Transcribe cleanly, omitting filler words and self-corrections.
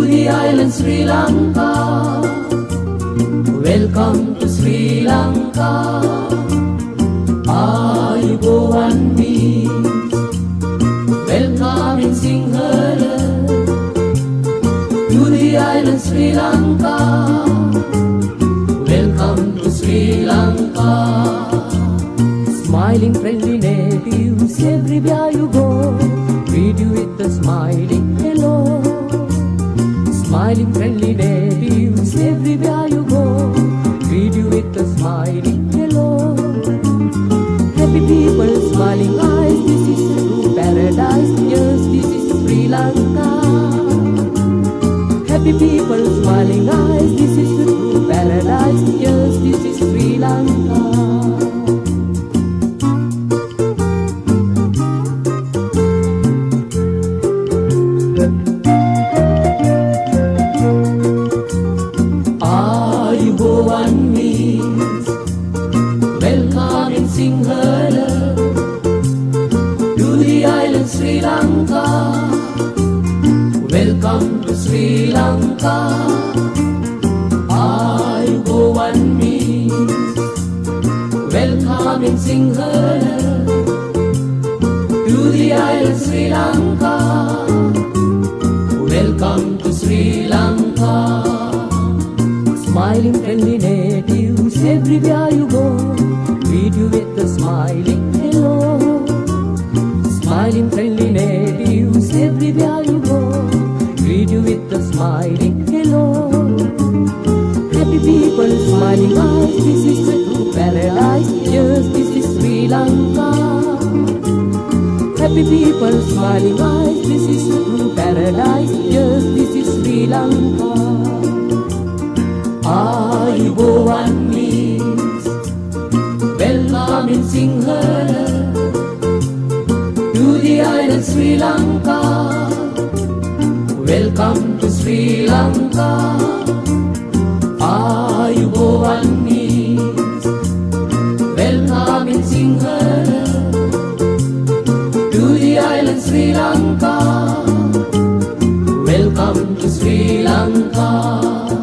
the island Sri Lanka. Welcome to Sri Lanka. Ayubowan means welcome in Sinhala to the island Sri Lanka. Welcome to Sri Lanka. Smiling friendly natives everywhere you go, greet you with a smiling hello. Smiling friendly natives everywhere you go, greet you with a smiling hello. Happy people, smiling eyes, this is the true paradise. Yes, this is Sri Lanka. Happy people, smiling eyes, this is the true paradise. Yes, this is Sri Lanka. Ayubowan means welcome in Sinhala to the island Sri Lanka. Welcome to Sri Lanka. Ayubowan means welcome in Sinhala to the island Sri Lanka. Welcome to Sri Lanka. Smiling friendly natives everywhere you go, greet you with a smiling hello. Smiling friendly natives everywhere you go, greet you with a smiling hello. Happy people, smiling eyes, this is the true paradise. Yes, this is Sri Lanka. Happy people, smiling eyes, this is the true paradise. Yes, this is Sri Lanka. Ayubowan means welcome in Sinhala to the island Sri Lanka. Welcome to Sri Lanka. Ayubowan means welcome in Sinhala to the island Sri Lanka. Welcome to Sri Lanka.